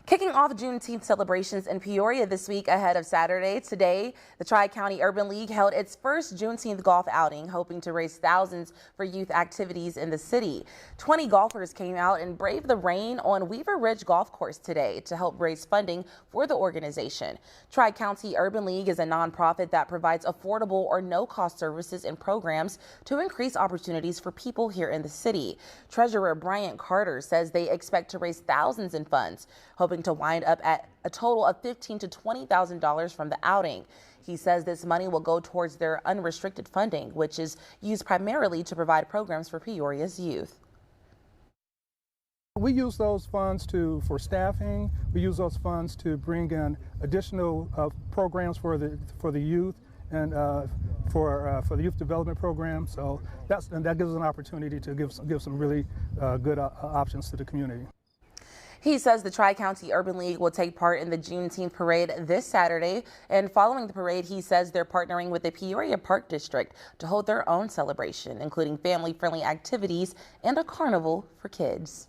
Kicking off Juneteenth celebrations in Peoria this week ahead of Saturday, today, the Tri-County Urban League held its first Juneteenth golf outing, hoping to raise thousands for youth activities in the city. 20 golfers came out and braved the rain on Weaver Ridge Golf Course today to help raise funding for the organization. Tri-County Urban League is a nonprofit that provides affordable or no-cost services and programs to increase opportunities for people here in the city. Treasurer Bryant Carter says they expect to raise thousands in funds, hoping to wind up at a total of $15,000 to $20,000 from the outing. He says this money will go towards their unrestricted funding, which is used primarily to provide programs for Peoria's youth. We use those funds for staffing. We use those funds to bring in additional programs for the youth and for the youth development program. So that gives us an opportunity to give some really good options to the community. He says the Tri-County Urban League will take part in the Juneteenth parade this Saturday, and following the parade, he says they're partnering with the Peoria Park District to hold their own celebration, including family-friendly activities and a carnival for kids.